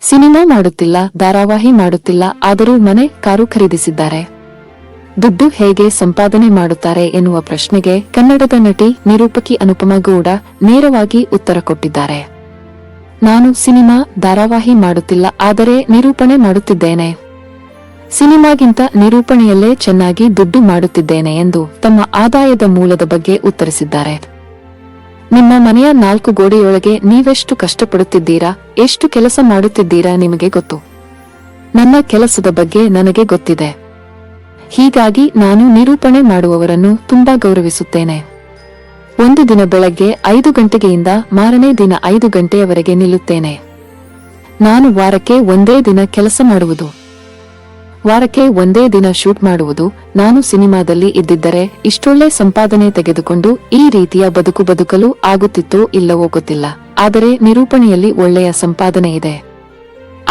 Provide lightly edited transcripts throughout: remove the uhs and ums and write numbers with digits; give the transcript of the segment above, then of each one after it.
Cinema ಮಾಡುತ್ತಿಲ್ಲ, ಧಾರಾವಾಹಿ ಮಾಡುತ್ತಿಲ್ಲ, ಆದರೂ ಮನೆ, ಕಾರು ಖರೀದಿಸಿದ್ದಾರೆ. ದುಡ್ಡು ಹೇಗೆ ಸಂಪಾದನೆ ಮಾಡುತ್ತಾರೆ ಎನ್ನುವ ಪ್ರಶ್ನೆಗೆ ಕನ್ನಡದ ನಟಿ ನಿರೂಪಕಿ ಅನುಪಮಾ ಗೌಡ ನೇರವಾಗಿ ಉತ್ತರ ಕೊಟ್ಟಿದ್ದಾರೆ. ನಾನು ಸಿನಿಮಾ, ಧಾರಾವಾಹಿ ಮಾಡುತ್ತಿಲ್ಲ, ಆದರೆ ನಿರೂಪಣೆ ಮಾಡುತ್ತಿದ್ದೇನೆ. ಸಿನಿಮಾಗಿಂತ ನಿರೂಪಣೆಯಲ್ಲೇ ಚೆನ್ನಾಗಿ ದುಡ್ಡು ಮಾಡುತ್ತಿದ್ದೇನೆ ಎಂದು ತಮ್ಮ ಆದಾಯದ ಮೂಲದ ಬಗ್ಗೆ ಉತ್ತರಿಸಿದ್ದಾರೆ. ನಿಮ್ಮ ಮನೆಯ 4 ಗೋಡೆಯೊಳಗೆ ನೀವೆಷ್ಟು ಕಷ್ಟಪಡುತ್ತಿದ್ದೀರಾ, ಎಷ್ಟು ಕೆಲಸ ಮಾಡುತ್ತಿದ್ದೀರಾ ನಿಮಗೆ ಗೊತ್ತು. ನನ್ನ ಕೆಲಸದ ಬಗ್ಗೆ ನನಗೆ ಗೊತ್ತಿದೆ. ಹೀಗಾಗಿ ನಾನು ನಿರೂಪಣೆ ಮಾಡುವವರನ್ನು ತುಂಬಾ ಗೌರವಿಸುತ್ತೇನೆ. ಒಂದು ದಿನ ಬೆಳಗ್ಗೆ 5 ಗಂಟೆಗೆಯಿಂದ ಮಾರನೇ ದಿನ 5 ಗಂಟೆಯವರೆಗೆ ನಿಲ್ಲುತ್ತೇನೆ. ನಾನು ವಾರಕ್ಕೆ ಒಂದೇ ದಿನ ಕೆಲಸ ಮಾಡುವುದು, ವಾರಕ್ಕೆ ಒಂದೇ ದಿನ ಶೂಟ್ ಮಾಡುವುದು. ನಾನು ಸಿನಿಮಾದಲ್ಲಿ ಇದ್ದಿದ್ದರೆ ಇಷ್ಟೊಳ್ಳೆ ಸಂಪಾದನೆ ತೆಗೆದುಕೊಂಡು ಈ ರೀತಿಯ ಬದುಕು ಬದುಕಲು ಆಗುತ್ತಿತ್ತೋ ಇಲ್ಲವೋ ಗೊತ್ತಿಲ್ಲ, ಆದರೆ ನಿರೂಪಣೆಯಲ್ಲಿ ಒಳ್ಳೆಯ ಸಂಪಾದನೆ ಇದೆ.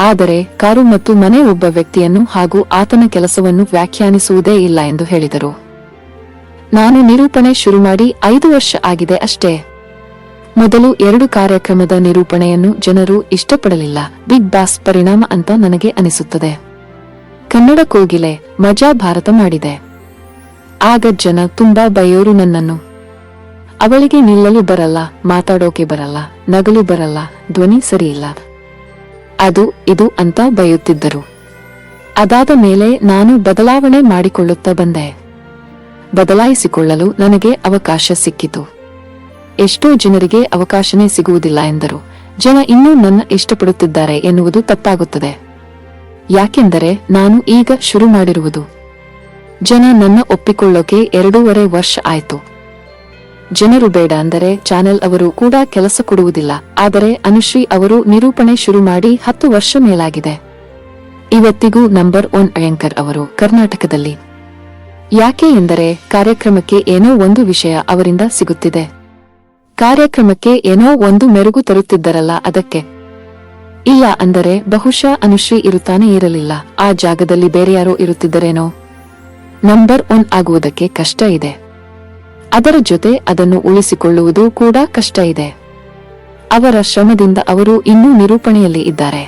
ಆದರೆ ಕಾರು ಮತ್ತು ಮನೆ ಒಬ್ಬ ವ್ಯಕ್ತಿಯನ್ನು ಹಾಗೂ ಆತನ ಕೆಲಸವನ್ನು ವ್ಯಾಖ್ಯಾನಿಸುವುದೇ ಇಲ್ಲ ಎಂದು ಹೇಳಿದರು. ನಾನು ನಿರೂಪಣೆ ಶುರು ಮಾಡಿ 5 ವರ್ಷ ಆಗಿದೆ ಅಷ್ಟೇ. ಮೊದಲು 2 ಕಾರ್ಯಕ್ರಮದ ನಿರೂಪಣೆಯನ್ನು ಜನರು ಇಷ್ಟಪಡಲಿಲ್ಲ. ಬಿಗ್ ಬಾಸ್ ಪರಿಣಾಮ ಅಂತ ನನಗೆ ಅನಿಸುತ್ತದೆ. ಕನ್ನಡ ಕೋಗಿಲೆ, ಮಜಾ ಭಾರತ ಮಾಡಿದೆ. ಆಗ ಜನ ತುಂಬಾ ಬೈಯೋರು ನನ್ನನ್ನು. ಅವಳಿಗೆ ನಿಲ್ಲಲು ಬರಲ್ಲ, ಮಾತಾಡೋಕೆ ಬರಲ್ಲ, ನಗಲು ಬರಲ್ಲ, ಧ್ವನಿ ಸರಿಯಿಲ್ಲ, ಅದು ಇದು ಅಂತ ಬೈಯುತ್ತಿದ್ದರು. ಅದಾದ ಮೇಲೆ ನಾನು ಬದಲಾವಣೆ ಮಾಡಿಕೊಳ್ಳುತ್ತಾ ಬಂದೆ. ಬದಲಾಯಿಸಿಕೊಳ್ಳಲು ನನಗೆ ಅವಕಾಶ ಸಿಕ್ಕಿತು. ಎಷ್ಟೋ ಜನರಿಗೆ ಅವಕಾಶನೇ ಸಿಗುವುದಿಲ್ಲ ಎಂದರು. ಜನ ಇನ್ನೂ ನನ್ನ ಇಷ್ಟಪಡುತ್ತಿದ್ದಾರೆ ಎನ್ನುವುದು ತಪ್ಪಾಗುತ್ತದೆ. ಯಾಕೆಂದರೆ ನಾನು ಈಗ ಶುರು ಮಾಡಿರುವುದು. ಜನ ನನ್ನ ಒಪ್ಪಿಕೊಳ್ಳೋಕೆ 2.5 ವರ್ಷ ಆಯ್ತು. ಜನರು ಬೇಡ ಅಂದರೆ ಚಾನೆಲ್ ಅವರು ಕೂಡ ಕೆಲಸ ಕೊಡುವುದಿಲ್ಲ. ಆದರೆ ಅನುಶ್ರೀ ಅವರು ನಿರೂಪಣೆ ಶುರು ಮಾಡಿ 10 ವರ್ಷ ಮೇಲಾಗಿದೆ. ಇವತ್ತಿಗೂ ನಂಬರ್ 1 ಆಂಕರ್ ಅವರು ಕರ್ನಾಟಕದಲ್ಲಿ. ಯಾಕೆ ಎಂದರೆ ಕಾರ್ಯಕ್ರಮಕ್ಕೆ ಏನೋ ಒಂದು ವಿಷಯ ಅವರಿಂದ ಸಿಗುತ್ತಿದೆ. ಕಾರ್ಯಕ್ರಮಕ್ಕೆ ಏನೋ ಒಂದು ಮೆರುಗು ತರುತ್ತಿದ್ದರಲ್ಲ, ಅದಕ್ಕೆ. ಇಲ್ಲ ಅಂದರೆ ಬಹುಶಃ ಅನುಶ್ರೀ ಇರುತ್ತಾನೆ ಇರಲಿಲ್ಲ. ಆ ಜಾಗದಲ್ಲಿ ಬೇರೆಯಾರೋ ಇರುತ್ತಿದ್ದರೇನೋ. ನಂಬರ್ 1 ಆಗುವುದಕ್ಕೆ ಕಷ್ಟ ಇದೆ. ಅದರ ಜೊತೆ ಅದನ್ನು ಉಳಿಸಿಕೊಳ್ಳುವುದು ಕೂಡ ಕಷ್ಟ ಇದೆ. ಅವರ ಶ್ರಮದಿಂದ ಅವರು ಇನ್ನೂ ನಿರೂಪಣೆಯಲ್ಲಿ ಇದ್ದಾರೆ.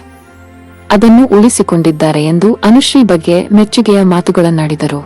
ಅದನ್ನು ಉಳಿಸಿಕೊಂಡಿದ್ದಾರೆ ಎಂದು ಅನುಶ್ರೀ ಬಗ್ಗೆ ಮೆಚ್ಚುಗೆಯ ಮಾತುಗಳನ್ನಾಡಿದರು.